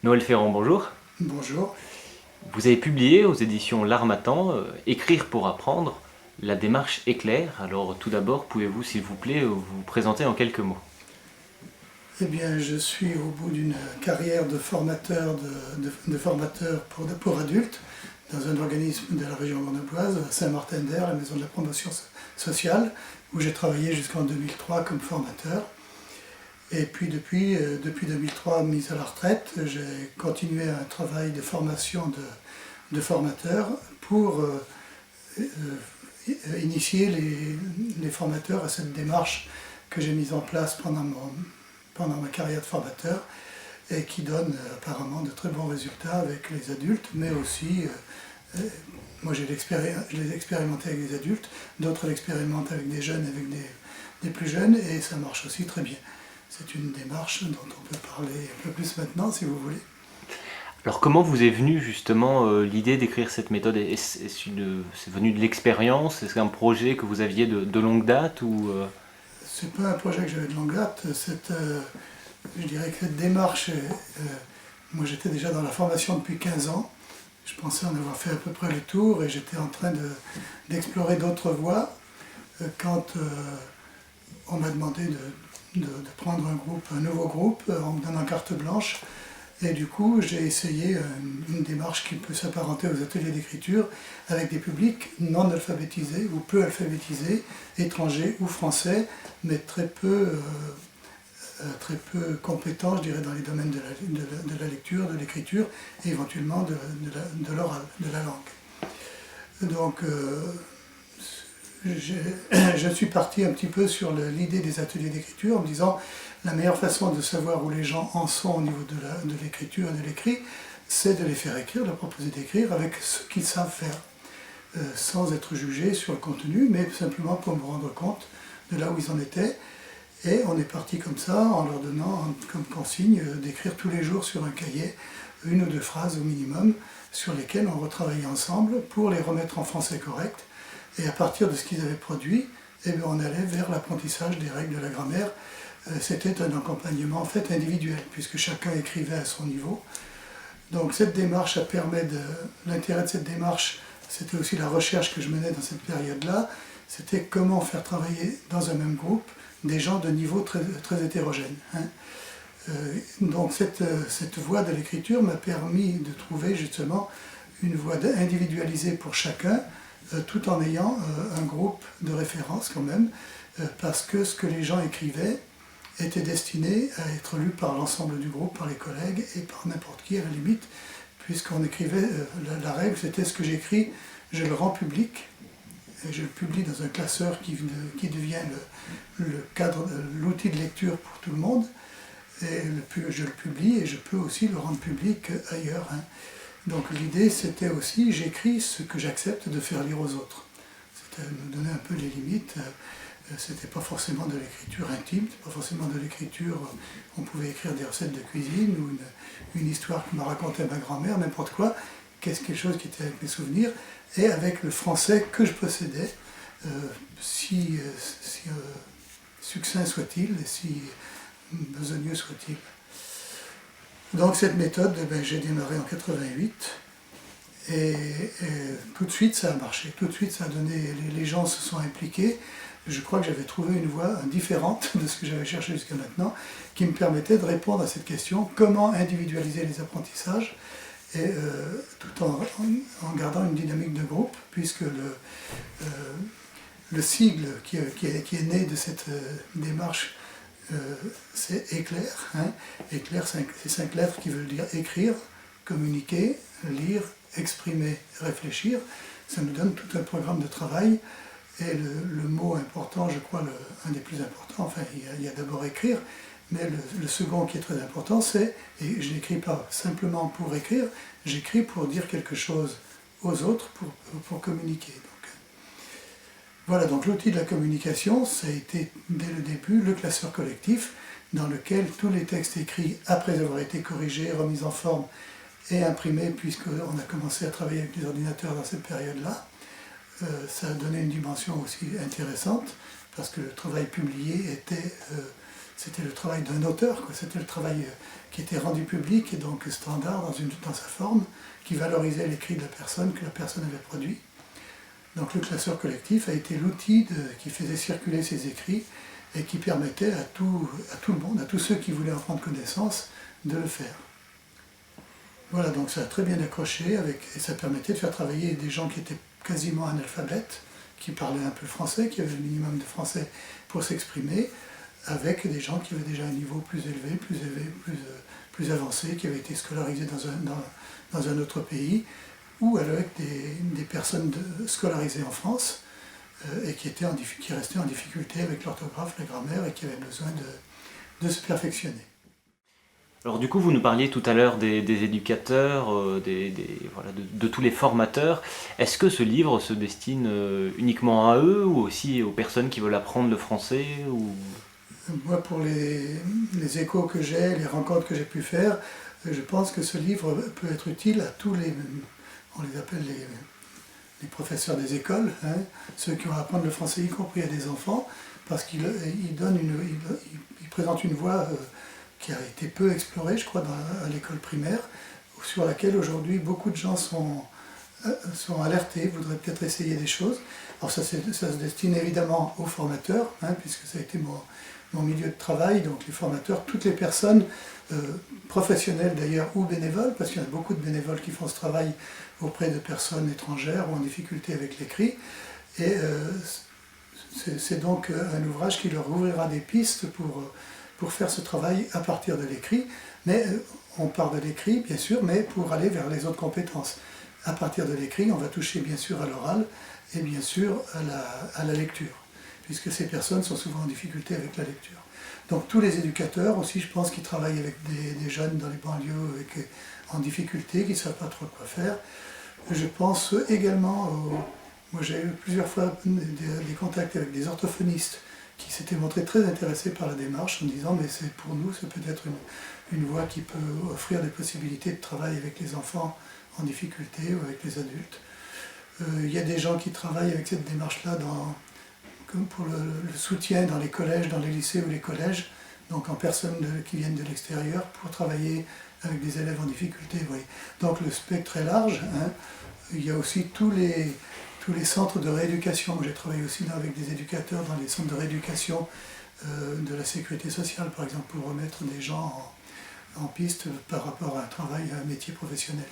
Noël Ferrand, bonjour. Bonjour. Vous avez publié aux éditions L'Harmattan Écrire pour apprendre, la démarche éclair. Alors tout d'abord, pouvez-vous s'il vous plaît vous présenter en quelques mots? Eh bien, je suis au bout d'une carrière de formateur, de formateur pour adultes dans un organisme de la région grenobloise, à Saint-Martin-d'Air, la maison de la promotion sociale, où j'ai travaillé jusqu'en 2003 comme formateur. Et puis depuis 2003, mise à la retraite, j'ai continué un travail de formation de formateur pour initier les formateurs à cette démarche que j'ai mise en place pendant ma carrière de formateur et qui donne apparemment de très bons résultats avec les adultes, mais aussi, moi je l'ai expérimenté avec les adultes, d'autres l'expérimentent avec des jeunes, avec des plus jeunes, et ça marche aussi très bien. C'est une démarche dont on peut parler un peu plus maintenant, si vous voulez. Alors comment vous est venue justement l'idée d'écrire cette méthode? C'est venu de l'expérience? Est-ce un projet que vous aviez de longue date ou C'est pas un projet que j'avais de longue date, je dirais que cette démarche, moi j'étais déjà dans la formation depuis 15 ans, je pensais en avoir fait à peu près le tour et j'étais en train d'explorer d'autres voies quand on m'a demandé de prendre un nouveau groupe en me donnant carte blanche. Et du coup, j'ai essayé une démarche qui peut s'apparenter aux ateliers d'écriture avec des publics non alphabétisés ou peu alphabétisés, étrangers ou français, mais très peu compétents, je dirais, dans les domaines de la lecture, de l'écriture et éventuellement de l'oral, de la langue. Donc, je suis parti un petit peu sur l'idée des ateliers d'écriture en me disant la meilleure façon de savoir où les gens en sont au niveau de l'écriture et de l'écrit, c'est de les faire écrire, de leur proposer d'écrire avec ce qu'ils savent faire, sans être jugé sur le contenu, mais simplement pour me rendre compte de là où ils en étaient. Et on est parti comme ça, en leur donnant comme consigne d'écrire tous les jours sur un cahier une ou deux phrases au minimum, sur lesquelles on retravaillait ensemble pour les remettre en français correct. Et à partir de ce qu'ils avaient produit, eh bien, on allait vers l'apprentissage des règles de la grammaire. C'était un accompagnement en fait individuel, puisque chacun écrivait à son niveau. Donc cette démarche, l'intérêt de cette démarche, c'était aussi la recherche que je menais dans cette période-là, c'était comment faire travailler dans un même groupe des gens de niveaux très, très hétérogènes. Hein. Donc cette voie de l'écriture m'a permis de trouver justement une voie individualisée pour chacun, tout en ayant un groupe de référence quand même, parce que ce que les gens écrivaient était destiné à être lu par l'ensemble du groupe, par les collègues et par n'importe qui à la limite, puisqu'on écrivait, la règle c'était ce que j'écris, je le rends public, et je le publie dans un classeur qui devient le cadre, l'outil de lecture pour tout le monde, et je le publie et je peux aussi le rendre public ailleurs. Hein. Donc l'idée c'était aussi, j'écris ce que j'accepte de faire lire aux autres. C'était me donner un peu les limites. C'était pas forcément de l'écriture intime, c'était pas forcément de l'écriture, on pouvait écrire des recettes de cuisine ou une histoire que m'a racontait ma grand-mère, n'importe quoi, quelque chose qui était avec mes souvenirs, et avec le français que je possédais, si succinct soit-il et si besogneux soit-il. Donc cette méthode, ben, j'ai démarré en 88 et tout de suite ça a marché, tout de suite ça a donné, les gens se sont impliqués. Je crois que j'avais trouvé une voie différente de ce que j'avais cherché jusqu'à maintenant, qui me permettait de répondre à cette question, comment individualiser les apprentissages, et tout en gardant une dynamique de groupe, puisque le sigle qui est né de cette démarche, c'est éclair. Hein. Éclair, c'est 5 lettres qui veulent dire écrire, communiquer, lire, exprimer, réfléchir. Ça nous donne tout un programme de travail. Et le mot important, je crois, un des plus importants, enfin il y a d'abord écrire, mais le second qui est très important, c'est, et je n'écris pas simplement pour écrire, j'écris pour dire quelque chose aux autres, pour communiquer. Donc, voilà, donc l'outil de la communication, ça a été dès le début le classeur collectif, dans lequel tous les textes écrits, après avoir été corrigés, remis en forme et imprimés, puisqu'on a commencé à travailler avec les ordinateurs dans cette période-là, ça a donné une dimension aussi intéressante, parce que le travail publié était c'était le travail d'un auteur, c'était le travail qui était rendu public et donc standard dans sa forme, qui valorisait l'écrit de la personne que la personne avait produit. Donc le classeur collectif a été l'outil qui faisait circuler ces écrits et qui permettait à tout le monde, à tous ceux qui voulaient en prendre connaissance, de le faire. Voilà, donc ça a très bien accroché et ça permettait de faire travailler des gens qui étaient quasiment analphabètes, qui parlaient un peu français, qui avaient le minimum de français pour s'exprimer, avec des gens qui avaient déjà un niveau plus élevé, plus avancé, qui avaient été scolarisés dans un autre pays, ou avec des personnes scolarisées en France et qui restaient en difficulté avec l'orthographe, la grammaire et qui avaient besoin de se perfectionner. Alors du coup, vous nous parliez tout à l'heure des éducateurs, voilà, de tous les formateurs. Est-ce que ce livre se destine uniquement à eux ou aussi aux personnes qui veulent apprendre le français ou... Moi, pour les échos que j'ai, les rencontres que j'ai pu faire, je pense que ce livre peut être utile à tous on les appelle les professeurs des écoles, hein, ceux qui vont apprendre le français, y compris à des enfants, parce qu'il présente une voie qui a été peu explorée, je crois, à l'école primaire, sur laquelle aujourd'hui beaucoup de gens sont alertés, voudraient peut-être essayer des choses. Alors ça se destine évidemment aux formateurs, hein, puisque ça a été mon milieu de travail, donc les formateurs, toutes les personnes professionnelles d'ailleurs ou bénévoles, parce qu'il y a beaucoup de bénévoles qui font ce travail auprès de personnes étrangères ou en difficulté avec l'écrit. Et c'est donc un ouvrage qui leur ouvrira des pistes pour faire ce travail à partir de l'écrit. Mais on part de l'écrit, bien sûr, mais pour aller vers les autres compétences. À partir de l'écrit, on va toucher bien sûr à l'oral et bien sûr à la lecture, puisque ces personnes sont souvent en difficulté avec la lecture. Donc tous les éducateurs aussi, je pense, qui travaillent avec des jeunes dans les banlieues en difficulté, qui ne savent pas trop quoi faire. Je pense également, moi j'ai eu plusieurs fois des contacts avec des orthophonistes qui s'étaient montrés très intéressés par la démarche en disant mais c'est pour nous, c'est peut-être une voie qui peut offrir des possibilités de travail avec les enfants en difficulté ou avec les adultes. Il y a des gens qui travaillent avec cette démarche-là pour le soutien dans les collèges, dans les lycées ou les collèges, donc en personnes qui viennent de l'extérieur pour travailler avec des élèves en difficulté. Vous voyez. Donc le spectre est large. Hein. Il y a aussi tous les centres de rééducation. J'ai travaillé aussi avec des éducateurs dans les centres de rééducation de la sécurité sociale, par exemple, pour remettre des gens en piste par rapport à un travail, à un métier professionnel.